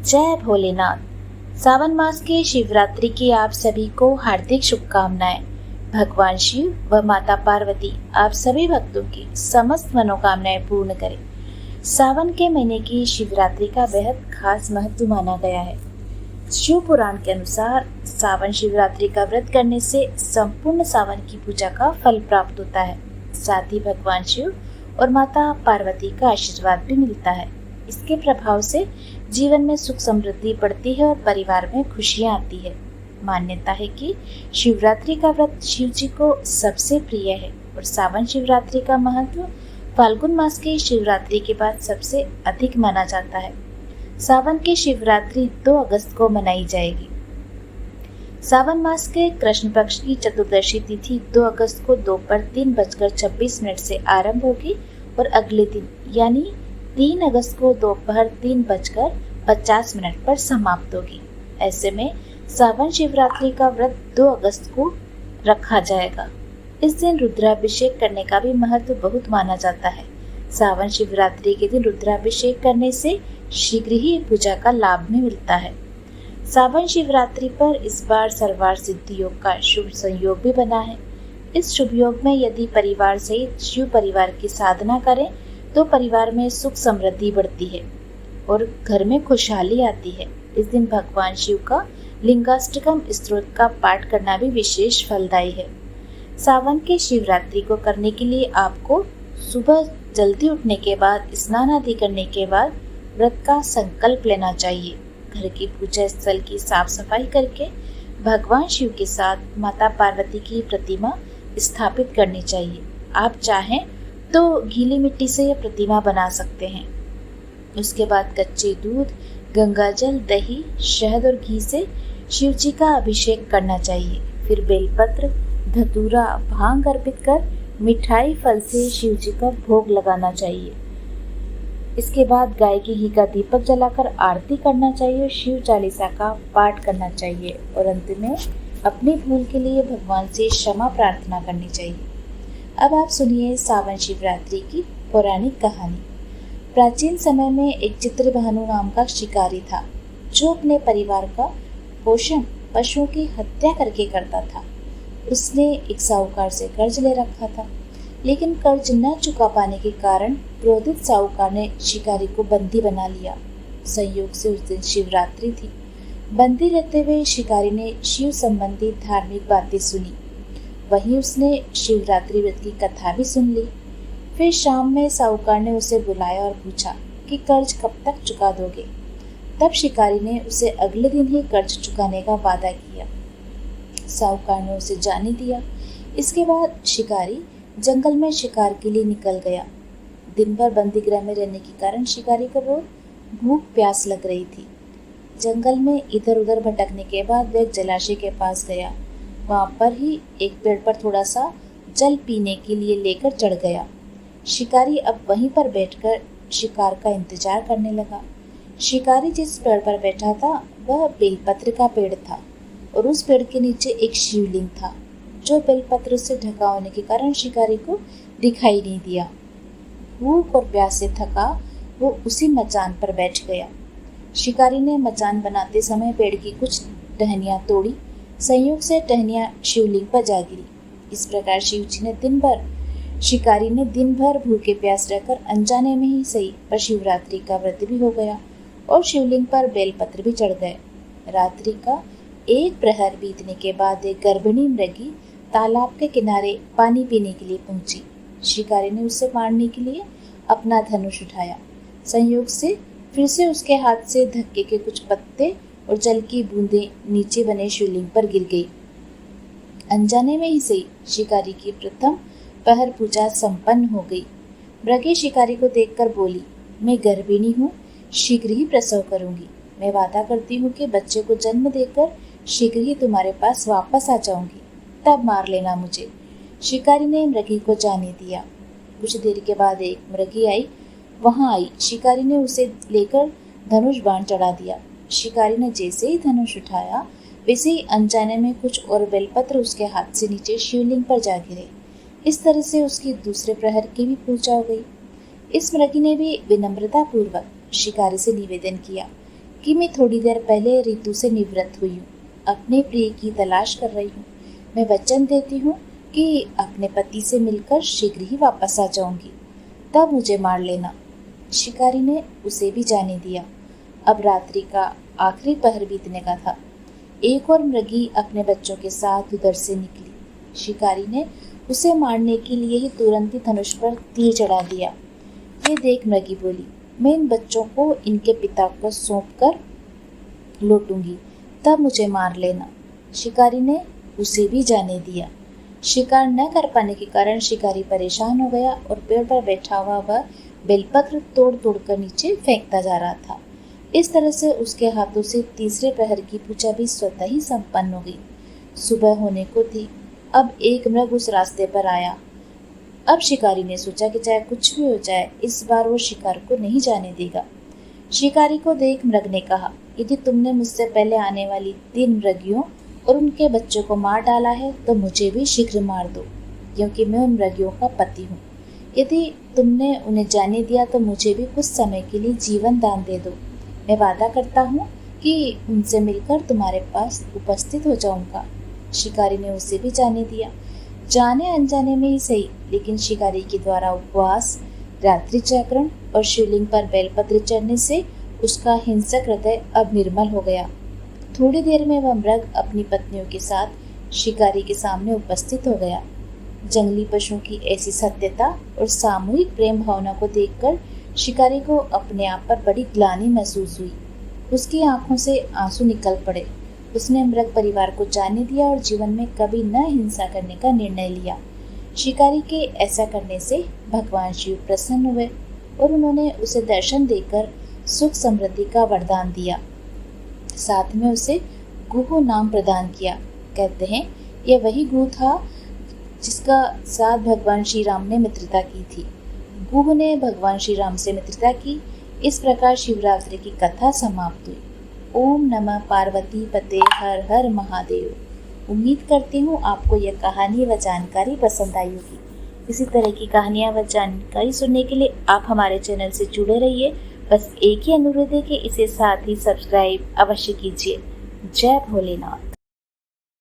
जय भोलेनाथ। सावन मास की शिवरात्रि की आप सभी को हार्दिक शुभकामनाएं। भगवान शिव व माता पार्वती आप सभी भक्तों की समस्त मनोकामनाएं पूर्ण करें। सावन के महीने की शिवरात्रि का बेहद खास महत्व माना गया है। शिव पुराण के अनुसार सावन शिवरात्रि का व्रत करने से संपूर्ण सावन की पूजा का फल प्राप्त होता है। साथ ही भगवान शिव और माता पार्वती का आशीर्वाद भी मिलता है। इसके प्रभाव से जीवन में सुख समृद्धि बढ़ती है और परिवार में खुशियां आती है। मान्यता है कि शिवरात्रि का व्रत शिव जी को सबसे प्रिय है और सावन शिवरात्रि का महत्व फाल्गुन मास की शिवरात्रि के बाद सबसे अधिक माना जाता है। सावन की शिवरात्रि 2 अगस्त को मनाई जाएगी। सावन मास के कृष्ण पक्ष की चतुर्दशी तिथि 2 अगस्त को दोपहर 3:26 से आरंभ होगी और अगले दिन यानी 3 अगस्त को दोपहर 3:50 पर समाप्त होगी। ऐसे में सावन शिवरात्रि का व्रत 2 अगस्त को रखा जाएगा। इस दिन रुद्राभिषेक करने का भी महत्व बहुत माना जाता है। सावन शिवरात्रि के दिन रुद्राभिषेक करने से शीघ्र ही पूजा का लाभ भी मिलता है। सावन शिवरात्रि पर इस बार सर्वार सिद्धि योग का शुभ संयोग भी बना है। इस शुभ योग में यदि परिवार सहित शिव परिवार की साधना करें तो परिवार में सुख समृद्धि बढ़ती है और घर में खुशहाली आती है। इस दिन भगवान शिव का लिंगाष्टकम स्तोत्र का पाठ करना भी विशेष फलदायी है। सावन के शिवरात्रि को करने के लिए आपको सुबह जल्दी उठने के बाद स्नान आदि करने के बाद व्रत का संकल्प लेना चाहिए। घर की पूजा स्थल की साफ सफाई करके भगवान शिव के साथ माता पार्वती की प्रतिमा स्थापित करनी चाहिए। आप चाहें तो गीली मिट्टी से यह प्रतिमा बना सकते हैं। उसके बाद कच्चे दूध, गंगाजल, दही, शहद और घी से शिव जी का अभिषेक करना चाहिए। फिर बेलपत्र, धतूरा, भांग अर्पित कर मिठाई फल से शिव जी का भोग लगाना चाहिए। इसके बाद गाय के घी का दीपक जलाकर आरती करना चाहिए, शिव चालीसा का पाठ करना चाहिए और अंत में अपनी भूल के लिए भगवान से क्षमा प्रार्थना करनी चाहिए। अब आप सुनिए सावन शिवरात्रि की पौराणिक कहानी। प्राचीन समय में एक चित्रभानु नाम का शिकारी था जो अपने परिवार का पोषण पशुओं की हत्या करके करता था। उसने एक साहूकार से कर्ज ले रखा था, लेकिन कर्ज न चुका पाने के कारण क्रोधित साहूकार ने शिकारी को बंदी बना लिया। संयोग से उस दिन शिवरात्रि थी। बंदी रहते हुए शिकारी ने शिव संबंधी धार्मिक बातें सुनी। वहीं उसने शिवरात्रि व्रत की कथा भी सुन ली। फिर शाम में साहूकार ने उसे बुलाया और पूछा कि कर्ज कब तक चुका दोगे। तब शिकारी ने उसे अगले दिन ही कर्ज चुकाने का वादा किया। साहूकार ने उसे जाने दिया। इसके बाद शिकारी जंगल में शिकार के लिए निकल गया। दिन भर बंदी गृह में रहने के कारण शिकारी को बहुत भूख प्यास लग रही थी। जंगल में इधर उधर भटकने के बाद वह एक जलाशय के पास गया। वहां पर ही एक पेड़ पर थोड़ा सा जल पीने के लिए लेकर चढ़ गया। शिकारी अब वहीं पर बैठकर शिकार का इंतजार करने लगा। शिकारी जिस पेड़ पर बैठा था वह बेलपत्र का पेड़ था और उस पेड़ के नीचे एक शिवलिंग था जो बेलपत्र से ढका होने के कारण शिकारी को दिखाई नहीं दिया। भूख और प्यास से थका वो उसी मचान पर बैठ गया। शिकारी ने मचान बनाते समय पेड़ की कुछ टहनियां तोड़ी। संयोग से टहनियां शिवलिंग पर जा गिरी। इस प्रकार शिकारी ने दिन भर भूखे प्यास रहकर अनजाने में ही सही पर शिवरात्रि का व्रत भी हो गया और शिवलिंग पर बेलपत्र भी चढ़ गए। रात्रि का 1 प्रहर बीतने के बाद एक गर्भिणी मृगी तालाब के किनारे पानी पीने के लिए पहुंची। शिकारी ने उसे मारने के लिए अपना धनुष उठाया। संयोग से फिर से उसके हाथ से धक्के के कुछ पत्ते और जल की बूंदें नीचे बने शिवलिंग पर गिर गई। अनजाने में ही सही शिकारी की प्रथम पहर पूजा संपन्न हो गई। मृगी शिकारी को देखकर बोली, मैं गर्भिणी हूँ, शीघ्र ही प्रसव करूंगी। मैं वादा करती हूँ कि बच्चे को जन्म देकर शीघ्र ही तुम्हारे पास वापस आ जाऊंगी, तब मार लेना मुझे। शिकारी ने मृगी को जाने दिया। कुछ देर के बाद एक मृगी वहां आई। शिकारी ने उसे लेकर धनुष बाण चढ़ा दिया। शिकारी ने जैसे ही धनुष उठाया वैसे ही अनजाने में कुछ और बेलपत्र उसके हाथ से नीचे शिवलिंग पर जा गिरे। इस तरह से उसकी दूसरे प्रहर की भी पूजा हो गई। इस मृगी ने भी विनम्रता पूर्वक शिकारी से निवेदन किया कि मैं थोड़ी देर पहले ऋतु से निवृत्त हुई हूँ, अपने प्रिय की तलाश कर रही हूँ। मैं वचन देती हूँ कि अपने पति से मिलकर शीघ्र ही वापस आ जाऊंगी, तब मुझे मार लेना। शिकारी ने उसे भी जाने दिया। अब रात्रि का आखिरी पहर बीतने का था। एक और मृगी अपने बच्चों के साथ उधर से निकली। शिकारी ने उसे मारने के लिए ही तुरंत ही धनुष पर तीर चढ़ा दिया। ये देख मृगी बोली, मैं इन बच्चों को इनके पिता को सौंप कर लौटूंगी, तब मुझे मार लेना। शिकारी ने उसे भी जाने दिया। शिकार न कर पाने के कारण शिकारी परेशान हो गया और पेड़ पर बैठा हुआ वह बेलपत्र तोड़ तोड़ कर नीचे फेंकता जा रहा था। इस तरह से उसके हाथों से तीसरे प्रहर की पूजा भी स्वतः ही संपन्न हो गई। सुबह होने को थी। अब एक मृग उस रास्ते पर आया। अब शिकारी ने सोचा कि चाहे कुछ भी हो जाए, इस बार वो शिकार को नहीं जाने देगा। शिकारी को देख मृग ने कहा, यदि तुमने मुझसे पहले आने वाली 3 मृगियों और उनके बच्चों को मार डाला है तो मुझे भी शीघ्र मार दो, क्योंकि मैं उन मृगियों का पति हूँ। यदि तुमने उन्हें जाने दिया तो मुझे भी कुछ समय के लिए जीवन दान दे दो। मैं वादा करता हूँ कि उनसे मिलकर तुम्हारे पास उपस्थित हो जाऊंगा। शिकारी ने उसे भी जाने दिया। जाने अनजाने में ही सही, लेकिन शिकारी के द्वारा उपवास, रात्रि जागरण और शिवलिंग पर बेलपत्र चढ़ने से उसका हिंसक हृदय अब निर्मल हो गया। थोड़ी देर में वह मृग अपनी पत्नियों के साथ शिकारी के सामने उपस्थित हो गया। जंगली पशुओं की ऐसी सत्यता और सामूहिक प्रेम भावना को देखकर शिकारी को अपने आप पर बड़ी ग्लानि महसूस हुई। उसकी आंखों से आंसू निकल पड़े। उसने मृग परिवार को जाने दिया और जीवन में कभी न हिंसा करने का निर्णय लिया। शिकारी के ऐसा करने से भगवान शिव प्रसन्न हुए और उन्होंने उसे दर्शन देकर सुख समृद्धि का वरदान दिया। साथ में उसे गुह नाम प्रदान किया। कहते हैं यह वही गुह था जिसका साथ भगवान श्री राम ने मित्रता की थी। गुह ने भगवान श्री राम से मित्रता की। इस प्रकार शिवरात्रि की कथा समाप्त हुई। ओम नमः पार्वती पते हर हर महादेव। उम्मीद करती हूँ आपको यह कहानी व जानकारी पसंद आई होगी। इसी तरह की कहानियाँ व जानकारी सुनने के लिए आप हमारे चैनल से जुड़े रहिए। बस एक ही अनुरोध है कि इसे साथ ही सब्सक्राइब अवश्य कीजिए। जय भोलेनाथ।